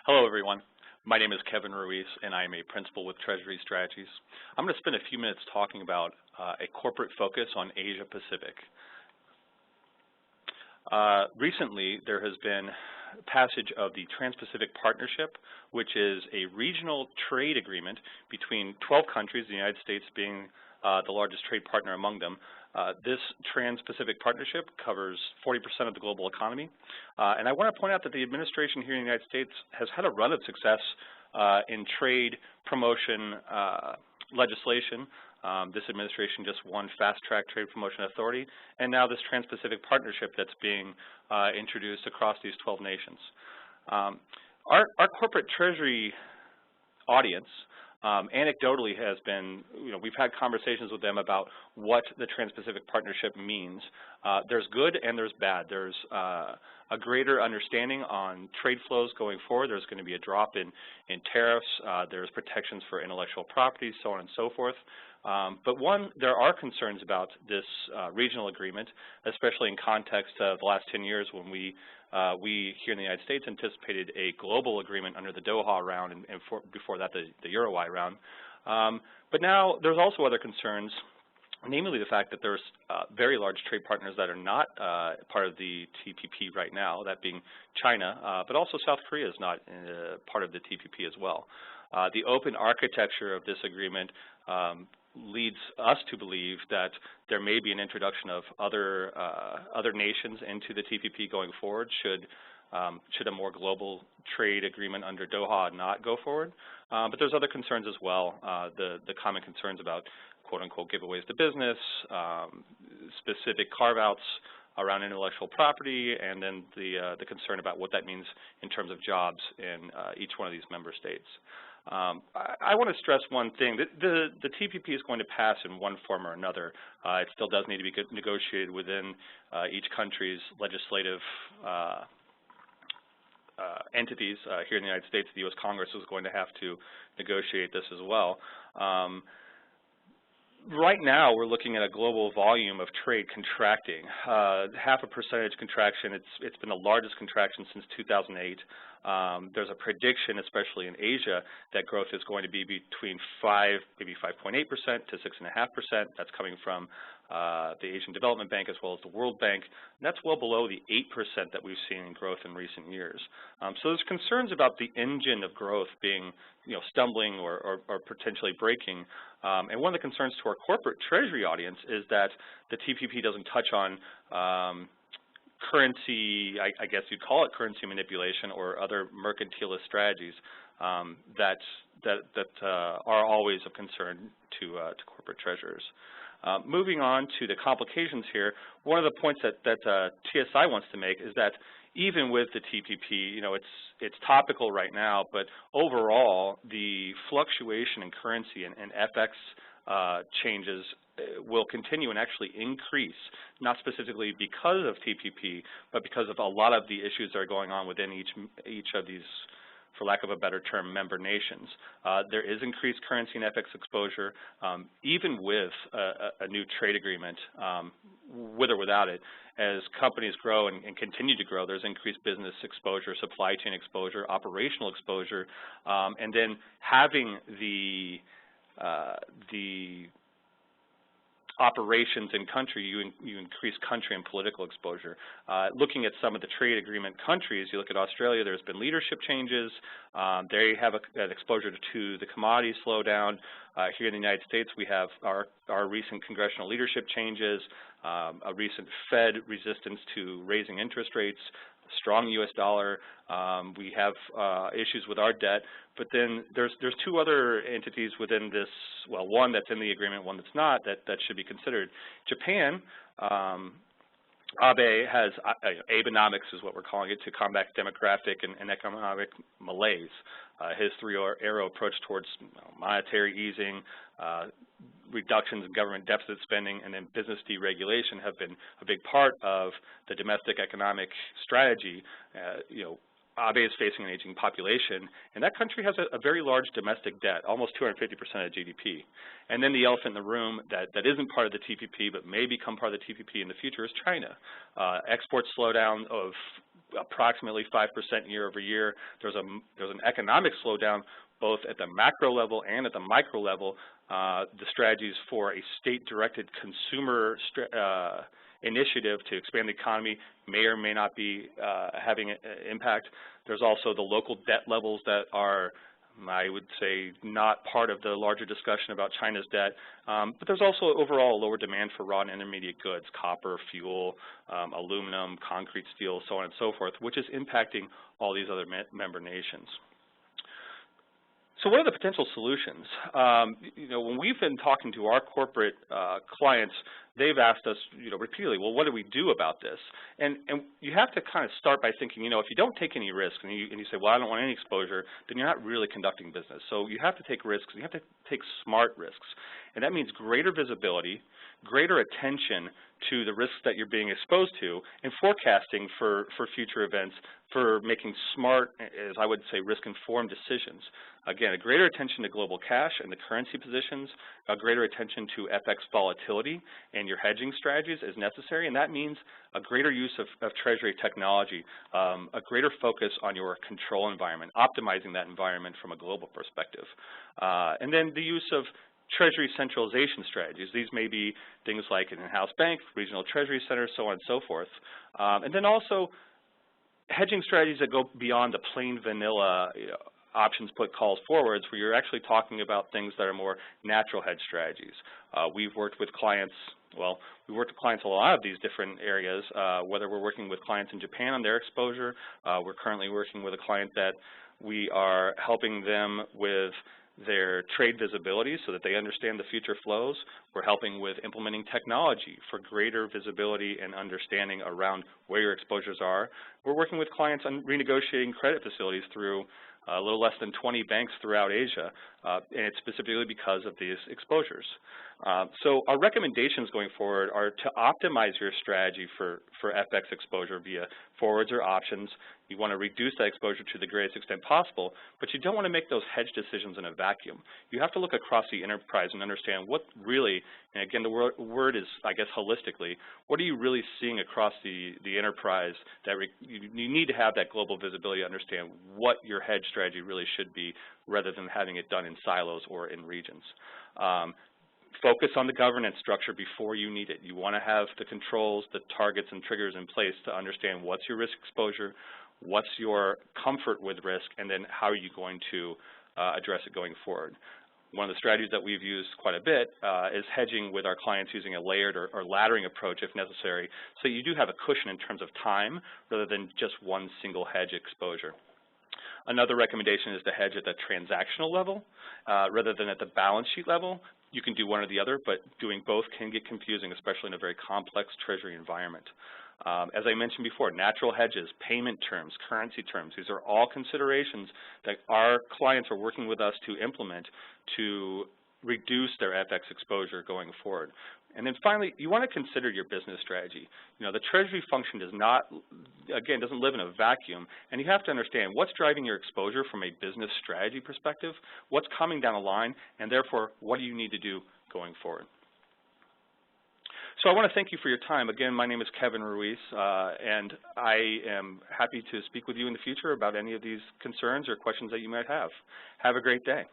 Hello, everyone. My name is Kevin Ruiz, and I am a principal with Treasury Strategies. I'm going to spend a few minutes talking about a corporate focus on Asia Pacific. Recently, there has been passage of the TransPacific Partnership, which is a regional trade agreement between 12 countries, the United States being the largest trade partner among them. This Trans-Pacific Partnership covers 40% of the global economy. And I want to point out that the administration here in the United States has had a run of success in trade promotion legislation. This administration just won fast-track trade promotion authority, and now this Trans-Pacific Partnership that's being introduced across these 12 nations. Our corporate treasury audience anecdotally has been, we've had conversations with them about what the Trans-Pacific Partnership means. There's good and there's bad. There's a greater understanding on trade flows going forward. There's going to be a drop in tariffs. There's protections for intellectual property, so on and so forth. But there are concerns about this regional agreement, especially in context of the last 10 years when we here in the United States anticipated a global agreement under the Doha round and before that the Uruguay round. But now there's also other concerns, namely the fact that there's very large trade partners that are not part of the TPP right now, that being China, but also South Korea is not part of the TPP as well. The open architecture of this agreement leads us to believe that there may be an introduction of other nations into the TPP going forward should a more global trade agreement under Doha not go forward. But there's other concerns as well. The common concerns about quote-unquote giveaways to business, specific carve-outs around intellectual property, and then the concern about what that means in terms of jobs in each one of these member states. I want to stress one thing. The TPP is going to pass in one form or another. It still does need to be negotiated within each country's legislative entities. Here in the United States, the U.S. Congress is going to have to negotiate this as well. Right now, we're looking at a global volume of trade contracting. 0.5% contraction. It's been the largest contraction since 2008. There's a prediction, especially in Asia, that growth is going to be between 5, maybe 5.8% to 6.5%. That's coming from the Asian Development Bank as well as the World Bank. And that's well below the 8% that we've seen in growth in recent years. So there's concerns about the engine of growth being, stumbling or potentially breaking. And one of the concerns to our corporate treasury audience is that the TPP doesn't touch on currency, I guess you'd call it currency manipulation, or other mercantilist strategies that are always of concern to corporate treasurers. Moving on to the complications here, one of the points that TSI wants to make is that even with the TPP, it's topical right now, but overall the fluctuation in currency and FX changes will continue and actually increase, not specifically because of TPP, but because of a lot of the issues that are going on within each of these, for lack of a better term, member nations. There is increased currency and FX exposure, even with a new trade agreement, with or without it. As companies grow and continue to grow, there's increased business exposure, supply chain exposure, operational exposure, and then having the operations in country, you increase country and political exposure. Looking at some of the trade agreement countries, you look at Australia, there's been leadership changes. They have an exposure to the commodity slowdown. Here in the United States, we have our recent congressional leadership changes, a recent Fed resistance to raising interest rates, strong U.S. dollar. We have issues with our debt, but then there's two other entities within this, well, one that's in the agreement, one that's not, that should be considered. Japan, Abe has, Abenomics is what we're calling it, to combat demographic and economic malaise. His three-arrow approach towards monetary easing, reductions in government deficit spending, and then business deregulation have been a big part of the domestic economic strategy. Abe is facing an aging population, and that country has a very large domestic debt, almost 250% of GDP. And then the elephant in the room that isn't part of the TPP but may become part of the TPP in the future is China. Export slowdown of approximately 5% year over year. There's an economic slowdown both at the macro level and at the micro level. The strategies for a state-directed consumer initiative to expand the economy may or may not be having an impact. There's also the local debt levels that are, I would say, not part of the larger discussion about China's debt, but there's also overall lower demand for raw and intermediate goods, copper, fuel, aluminum, concrete, steel, so on and so forth, which is impacting all these other member nations. So what are the potential solutions? When we've been talking to our corporate clients, they've asked us, repeatedly, well, what do we do about this? And you have to kind of start by thinking, if you don't take any risk and you say, well, I don't want any exposure, then you're not really conducting business. So you have to take risks, and you have to take smart risks. And that means greater visibility, greater attention to the risks that you're being exposed to, and forecasting for future events, for making smart, as I would say, risk-informed decisions. Again, a greater attention to global cash and the currency positions, a greater attention to FX volatility and your hedging strategies is necessary, and that means a greater use of Treasury technology, a greater focus on your control environment, optimizing that environment from a global perspective. And then the use of Treasury centralization strategies. These may be things like an in-house bank, regional Treasury centers, so on and so forth. And then also hedging strategies that go beyond the plain vanilla options, put, calls, forwards, where you're actually talking about things that are more natural hedge strategies. We've worked with clients, we worked with clients in a lot of these different areas, whether we're working with clients in Japan on their exposure. We're currently working with a client that we are helping them with their trade visibility so that they understand the future flows. We're helping with implementing technology for greater visibility and understanding around where your exposures are. We're working with clients on renegotiating credit facilities through a little less than 20 banks throughout Asia, and it's specifically because of these exposures. So our recommendations going forward are to optimize your strategy for FX exposure via forwards or options. You want to reduce that exposure to the greatest extent possible, but you don't want to make those hedge decisions in a vacuum. You have to look across the enterprise and understand what really, and again, the word is, I guess, holistically, what are you really seeing across the enterprise that you need to have that global visibility to understand what your hedge strategy really should be rather than having it done in silos or in regions. Focus on the governance structure before you need it. You want to have the controls, the targets, and triggers in place to understand what's your risk exposure, what's your comfort with risk, and then how are you going to address it going forward. One of the strategies that we've used quite a bit is hedging with our clients using a layered or laddering approach if necessary, so you do have a cushion in terms of time rather than just one single hedge exposure. Another recommendation is to hedge at the transactional level rather than at the balance sheet level. You can do one or the other, but doing both can get confusing, especially in a very complex Treasury environment. As I mentioned before, natural hedges, payment terms, currency terms, these are all considerations that our clients are working with us to implement to reduce their FX exposure going forward. And then finally, you want to consider your business strategy. The Treasury function does not, again, doesn't live in a vacuum, and you have to understand what's driving your exposure from a business strategy perspective, what's coming down the line, and therefore, what do you need to do going forward. So I want to thank you for your time. Again, my name is Kevin Ruiz, and I am happy to speak with you in the future about any of these concerns or questions that you might have. Have a great day.